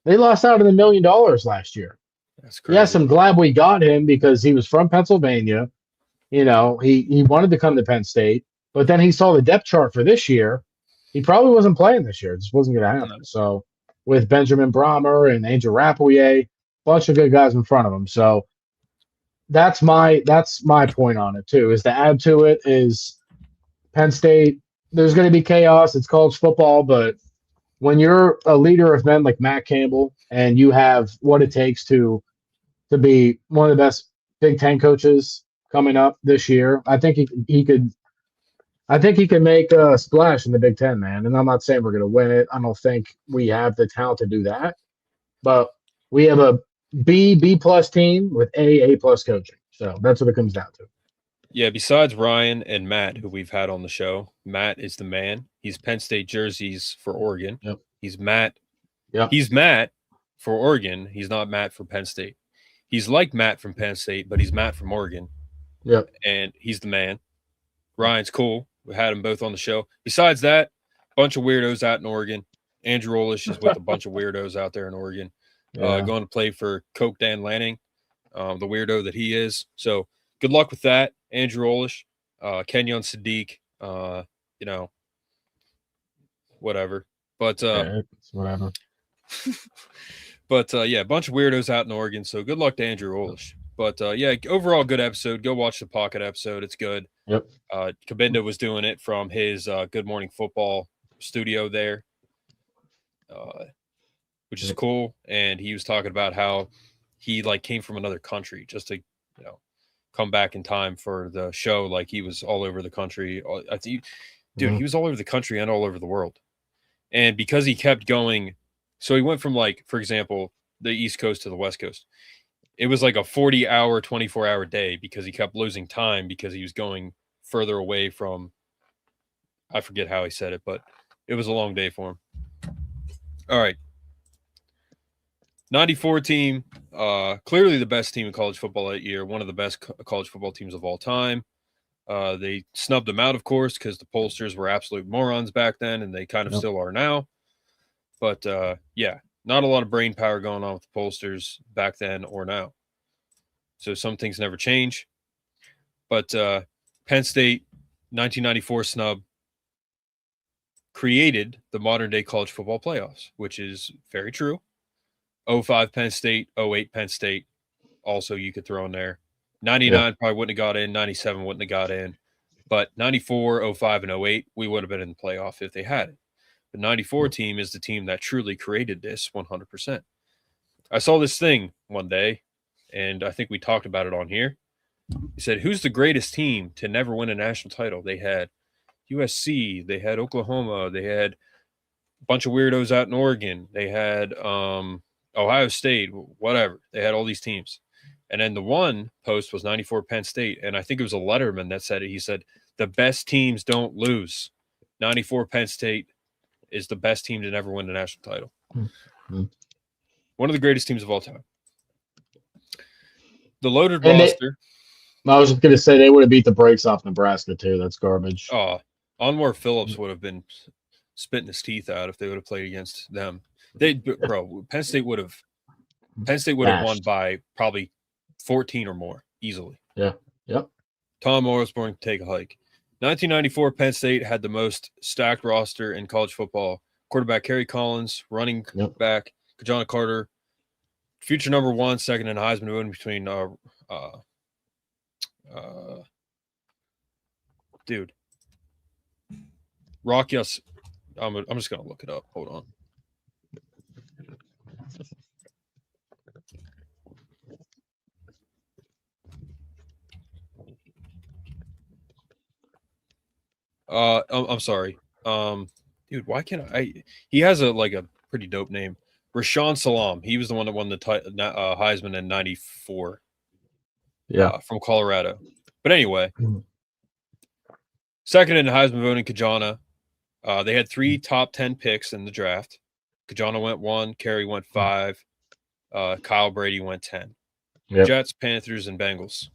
they lost out on $1 million last year. That's crazy. Yes, I'm glad we got him because he was from Pennsylvania. You know, he wanted to come to Penn State, but then he saw the depth chart for this year. He probably wasn't playing this year. It just wasn't going to happen. So with Benjamin Brahmer and Angel Rapouillet, a bunch of good guys in front of him. So that's my point on it too, is to add to it is Penn State, there's going to be chaos. It's college football, but when you're a leader of men like Matt Campbell and you have what it takes to be one of the best Big Ten coaches coming up this year, I think he could make a splash in the Big Ten, man. And I'm not saying we're going to win it. I don't think we have the talent to do that, but we have a B plus team with A plus coaching. So that's what it comes down to. Yeah, besides Ryan and Matt, who we've had on the show, Matt is the man. He's Penn State jerseys for Oregon. Yep. He's Matt. Yep. He's Matt for Oregon. He's not Matt for Penn State. He's like Matt from Penn State, but he's Matt from Oregon. Yep. And he's the man. Ryan's cool. We had them both on the show. Besides that, bunch of weirdos out in Oregon. Andrew Olish is with a bunch of weirdos out there in Oregon. Going to play for Coke Dan Lanning, the weirdo that he is. So good luck with that, Andrew Olish, Kenyon Sadiq, whatever. But it's whatever. But a bunch of weirdos out in Oregon. So good luck to Andrew Olish. But overall good episode. Go watch the Pocket episode. It's good. Yep. Cabinda was doing it from his Good Morning Football studio there, which is cool. And he was talking about how he came from another country just to come back in time for the show. Like he was all over the country. He was all over the country and all over the world. And because he kept going, so he went from for example, the East Coast to the West Coast. It was like a 40-hour, 24-hour day because he kept losing time because he was going further away from, I forget how he said it, but it was a long day for him. All right. 94 team, clearly the best team in college football that year, one of the best college football teams of all time. They snubbed them out, of course, because the pollsters were absolute morons back then, and they kind of still are now. But, not a lot of brain power going on with the pollsters back then or now. So some things never change. But Penn State, 1994 snub, created the modern-day college football playoffs, which is very true. 05 Penn State, 08 Penn State, also you could throw in there. 99 probably wouldn't have got in. 97 wouldn't have got in. But 94, 05, and 08, we would have been in the playoff if they had it. The 94 team is the team that truly created this 100%. I saw this thing one day, and I think we talked about it on here. He said, who's the greatest team to never win a national title? They had USC. They had Oklahoma. They had a bunch of weirdos out in Oregon. They had Ohio State, whatever. They had all these teams. And then the one post was 94 Penn State, and I think it was a letterman that said it. He said, the best teams don't lose. 94 Penn State is the best team to never win a national title. Mm-hmm. One of the greatest teams of all time. The loaded roster. I was just going to say they would have beat the brakes off Nebraska, too. That's garbage. Onwar Phillips would have been spitting his teeth out if they would have played against them. Penn State would have won by probably 14 or more easily. Yeah. Yep. Tom Osborne can take a hike. 1994 Penn State had the most stacked roster in college football. Quarterback Kerry Collins, running back Kajana Carter, future number 1, second in Heisman voting between Rock. Yes, I'm just gonna look it up. Hold on. I'm sorry. Dude, why can't I? He has a pretty dope name. Rashawn Salam. He was the one that won the Heisman in '94. Yeah, from Colorado. But anyway, second in the Heisman voting, Kajana. They had 3 top 10 picks in the draft. Kajana went 1, Kerry went 5, Kyle Brady went 10. Yep. Jets, Panthers, and Bengals.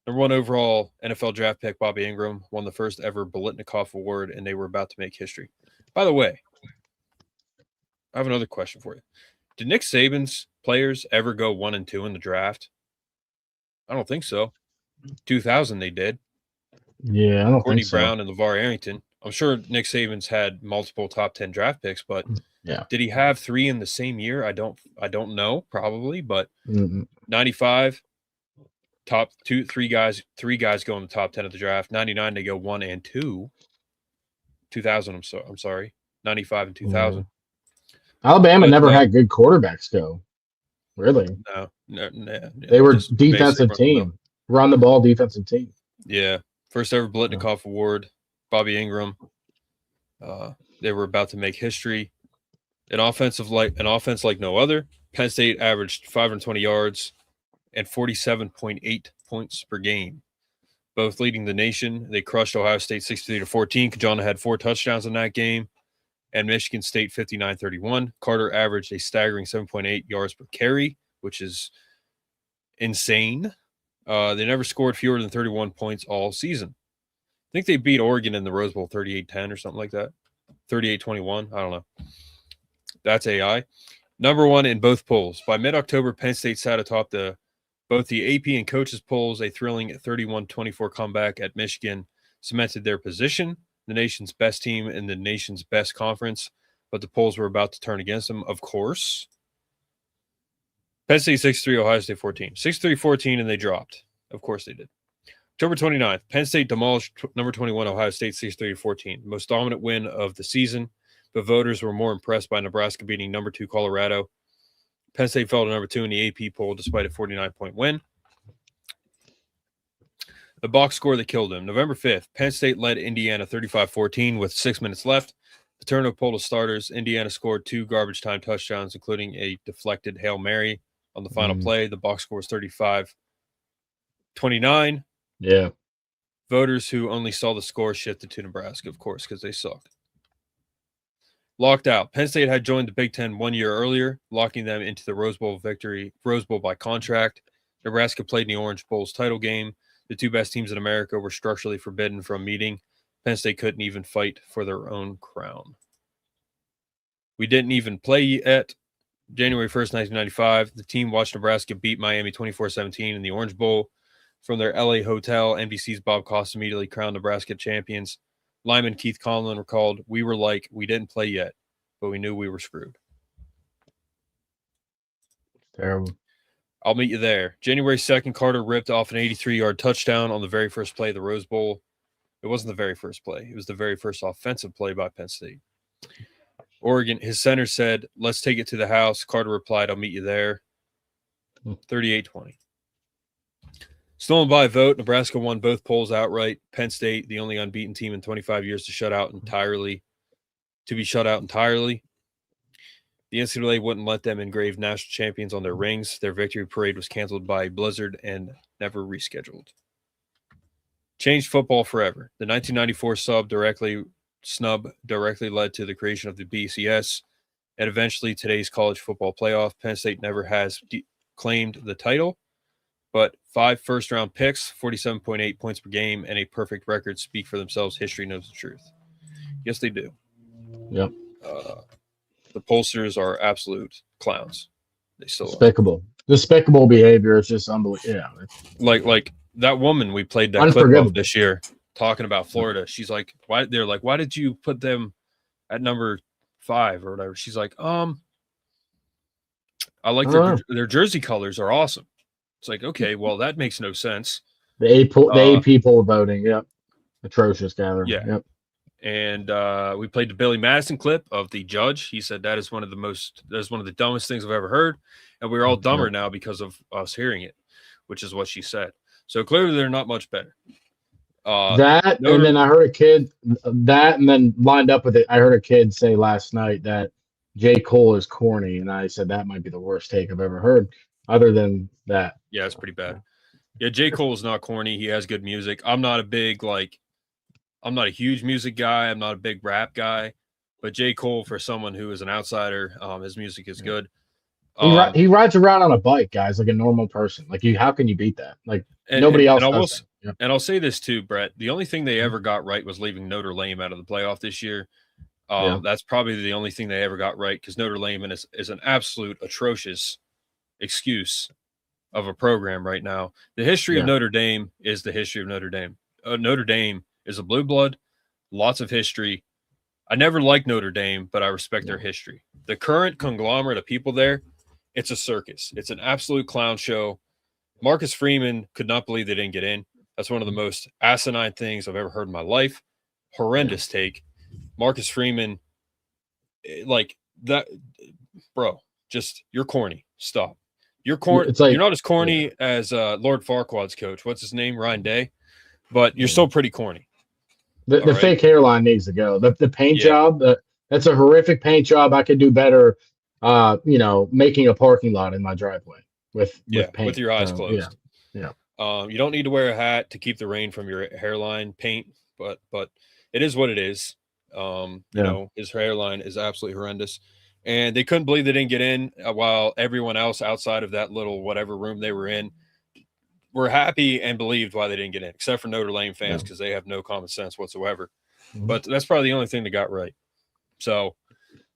Number 1 overall NFL draft pick, Bobby Ingram, won the first ever Biletnikoff Award, and they were about to make history. By the way, I have another question for you. Did Nick Saban's players ever go 1 and 2 in the draft? I don't think so. 2000 they did. Yeah, I don't Courtney think so. Brown and LeVar Arrington. I'm sure Nick Saban's had multiple top 10 draft picks, but did he have 3 in the same year? I don't know, probably, but 95 top 3 guys go in the top 10 of the draft. 99 they go 1 and 2. 2000 I'm sorry. 95 and 2000. Alabama never had good quarterbacks go. Really? No. They were defensive team. Run the ball defensive team. Yeah. First ever Biletnikoff Award. Bobby Ingram. They were about to make history. An offense like no other. Penn State averaged 520 yards and 47.8 points per game, both leading the nation. They crushed Ohio State 63-14. Kajana had 4 touchdowns in that game, and Michigan State 59-31. Carter averaged a staggering 7.8 yards per carry, which is insane. They never scored fewer than 31 points all season. I think they beat Oregon in the Rose Bowl 38-10 or something like that. 38-21. I don't know. That's AI. Number 1 in both polls. By mid-October, Penn State sat atop both the AP and coaches polls. A thrilling 31-24 comeback at Michigan cemented their position, the nation's best team in the nation's best conference, but the polls were about to turn against them, of course. Penn State 6-3, Ohio State 14. 6-3-14, and they dropped. Of course they did. October 29th, Penn State demolished number 21 Ohio State 6-3-14. Most dominant win of the season, but voters were more impressed by Nebraska beating number 2 Colorado. Penn State fell to number 2 in the AP poll despite a 49-point win. The box score that killed them. November 5th, Penn State led Indiana 35-14 with 6 minutes left. The turn of poll to starters, Indiana scored 2 garbage time touchdowns, including a deflected Hail Mary on the final play. The box score was 35-29. Yeah. Voters who only saw the score shifted to Nebraska, of course, because they sucked. Locked out. Penn State had joined the Big Ten 1 year earlier, locking them into the Rose Bowl by contract. Nebraska played in the Orange Bowl's title game. The 2 best teams in America were structurally forbidden from meeting. Penn State couldn't even fight for their own crown. We didn't even play yet. January 1st, 1995, the team watched Nebraska beat Miami 24-17 in the Orange Bowl. From their LA hotel, NBC's Bob Costa immediately crowned Nebraska champions. Lyman Keith Conlon recalled, "We were like, we didn't play yet, but we knew we were screwed." Terrible. I'll meet you there. January 2nd, Carter ripped off an 83-yard touchdown on the very first play of the Rose Bowl. It wasn't the very first play. It was the very first offensive play by Penn State. Oregon, his center said, "Let's take it to the house." Carter replied, "I'll meet you there." 38-20. Stolen by a vote, Nebraska won both polls outright. Penn State, the only unbeaten team in 25 years to be shut out entirely. The NCAA wouldn't let them engrave national champions on their rings. Their victory parade was canceled by a blizzard and never rescheduled. Changed football forever. The 1994 snub directly led to the creation of the BCS and eventually today's college football playoff. Penn State never has claimed the title, but 5 first-round picks, 47.8 points per game, and a perfect record speak for themselves. History knows the truth. Yes, they do. Yep. The pollsters are absolute clowns. They still Despicable. Despicable behavior. It's just unbelievable. Yeah. Like that woman we played that clip of this year talking about Florida. She's like, why? They're like, why did you put them at number 5 or whatever? She's like, I like their jersey colors are awesome. It's like, okay, well, that makes no sense. The AP poll voting, yep. Atrocious gathering. Yeah. Yep. And we played the Billy Madison clip of the judge. He said that is one of the dumbest things I've ever heard. And we're all dumber now because of us hearing it, which is what she said. So clearly they're not much better. And then I heard a kid and then lined up with it. I heard a kid say last night that J. Cole is corny. And I said, that might be the worst take I've ever heard other than that. Yeah, it's pretty bad. Yeah, J. Cole is not corny. He has good music. I'm not a huge music guy. I'm not a big rap guy, but J. Cole, for someone who is an outsider, his music is good. He rides around on a bike, guys, like a normal person. Like how can you beat that? Like nobody else does that. Yep. And I'll say this too, Brett. The only thing they ever got right was leaving Notre Dame out of the playoff this year. That's probably the only thing they ever got right because Notre Dame is an absolute atrocious excuse of a program right now. The history of Notre Dame is the history of Notre Dame. Notre Dame is a blue blood, lots of history. I never liked Notre Dame, but I respect their history. The current conglomerate of people there, it's a circus. It's an absolute clown show. Marcus Freeman could not believe they didn't get in. That's one of the most asinine things I've ever heard in my life. Horrendous take. Marcus Freeman, like that, bro, just you're corny. Stop. You're corny. Like, you're not as corny as Lord Farquaad's coach. What's his name? Ryan Day. But you're still pretty corny. The fake hairline needs to go. The paint job, that's a horrific paint job. I could do better, making a parking lot in my driveway. with paint. with your eyes So, closed. Yeah. You don't need to wear a hat to keep the rain from your hairline paint, but it is what it is. You know, his hairline is absolutely horrendous. And they couldn't believe they didn't get in while everyone else outside of that little whatever room they were in were happy and believed why they didn't get in, except for Notre Dame fans because they have no common sense whatsoever. Mhm. But that's probably the only thing they got right. So,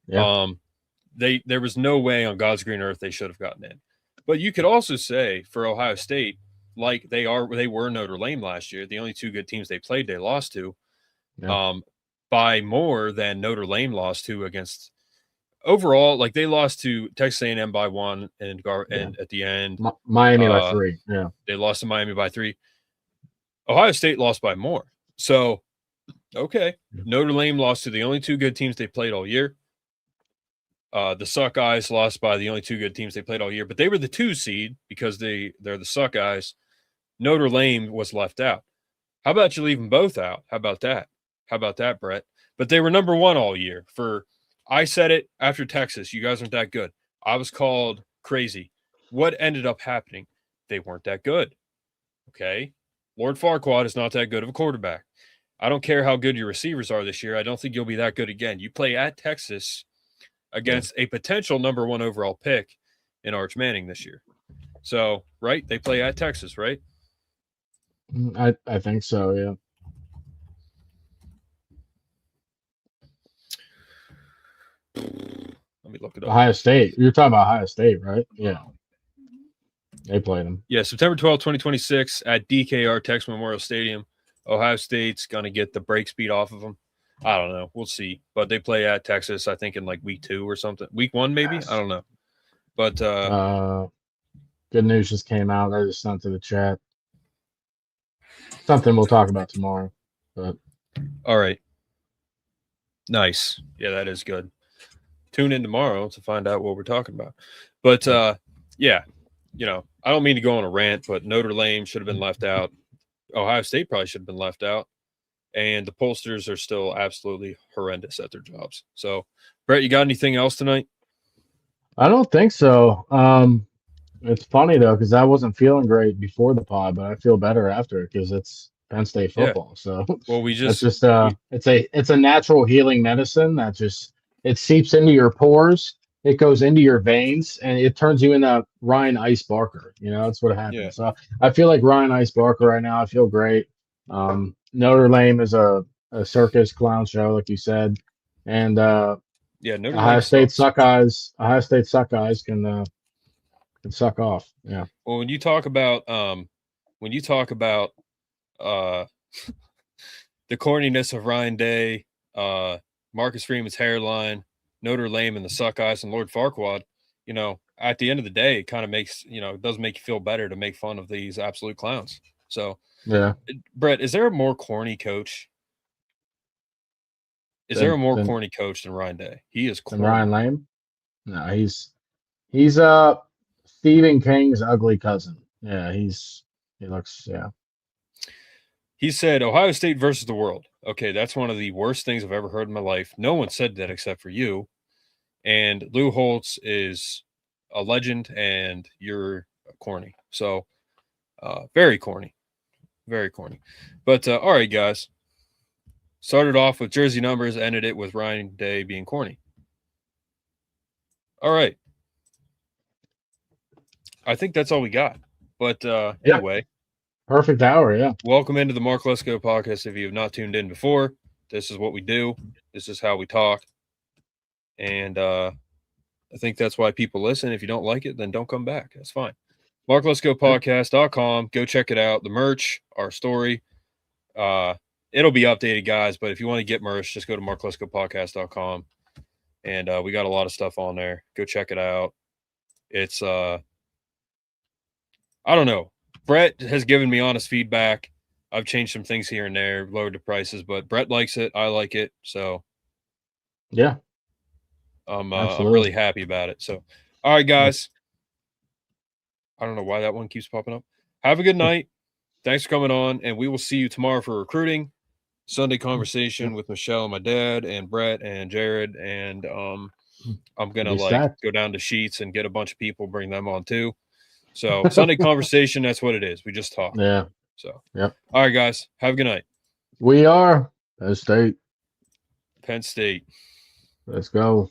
there was no way on God's green earth they should have gotten in. But you could also say for Ohio State, like they were Notre Dame last year, the only two good teams they played, they lost to, by more than Notre Dame lost to against. Overall, like they lost to Texas A&M by 1 and at the end, Miami by 3. Yeah, they lost to Miami by 3. Ohio State lost by more. So, okay, Notre Dame lost to the only two good teams they played all year. The Suckeyes lost by the only two good teams they played all year, but they were the 2 seed because they're the Suckeyes. Notre Dame was left out. How about you leave them both out? How about that? How about that, Brett? But they were number 1 all year. I said it after Texas. You guys aren't that good. I was called crazy. What ended up happening? They weren't that good. Okay. Lord Farquaad is not that good of a quarterback. I don't care how good your receivers are this year. I don't think you'll be that good again. You play at Texas against a potential number 1 overall pick in Arch Manning this year. So, right? They play at Texas, right? I think so, yeah. Let me look it up. Ohio State. You're talking about Ohio State, right? Yeah. They played them. Yeah, September 12th, 2026 at DKR Tex Memorial Stadium. Ohio State's going to get the break speed off of them. I don't know. We'll see. But they play at Texas, I think, in like week 2 or something. Week 1, maybe? I don't know. But good news just came out. I just sent to the chat. Something we'll talk about tomorrow. But all right. Nice. Yeah, that is good. Tune in tomorrow to find out what we're talking about. But yeah, you know, I don't mean to go on a rant, but Notre Dame should have been left out. Ohio State probably should have been left out. And the pollsters are still absolutely horrendous at their jobs. So, Brett, you got anything else tonight? I don't think so. It's funny though, because I wasn't feeling great before the pod, but I feel better after because it's Penn State football. Yeah. So well, it's a natural healing medicine that just it seeps into your pores, it goes into your veins, and it turns you into Ryan Ice Barker. You know, that's what happens. Yeah. So I feel like Ryan Ice Barker right now. I feel great. Notre Dame is a circus clown show, like you said, and Notre Ohio Dame State sucks. Suckeyes can suck off. Yeah. Well, when you talk about the corniness of Ryan Day, Marcus Freeman's hairline, Notre Dame and the Suckeyes and Lord Farquaad, you know, at the end of the day, it kind of makes, you know, it does make you feel better to make fun of these absolute clowns. So, yeah. Brett, is there a more corny coach? Is there a more corny coach than Ryan Day? He is corny. Than Ryan Lane? No, he's Stephen King's ugly cousin. Yeah, he looks, yeah. He said Ohio State versus the world. Okay, that's one of the worst things I've ever heard in my life. No one said that except for you. And Lou Holtz is a legend, and you're corny. So, very corny. Very corny. But, all right, guys. Started off with jersey numbers, ended it with Ryan Day being corny. All right. I think that's all we got. But anyway. Perfect hour, yeah. Welcome into the Mark Lesko Podcast. If you have not tuned in before, this is what we do. This is how we talk. And I think that's why people listen. If you don't like it, then don't come back. That's fine. MarkLeskoPodcast.com. Go check it out. The merch, our story. It'll be updated, guys. But if you want to get merch, just go to MarkLeskoPodcast.com. And we got a lot of stuff on there. Go check it out. It's I don't know. Brett has given me honest feedback. I've changed some things here and there, lowered the prices, but Brett likes it. I like it. So, yeah, I'm really happy about it. So, all right, guys. I don't know why that one keeps popping up. Have a good night. Thanks for coming on, and we will see you tomorrow for recruiting. Sunday conversation with Michelle and my dad and Brett and Jared. And I'm going to go down to Sheets and get a bunch of people, bring them on too. So Sunday conversation, that's what it is. We just talk. Yeah. So, Yep. All right, guys. Have a good night. We are Penn State. Penn State. Let's go.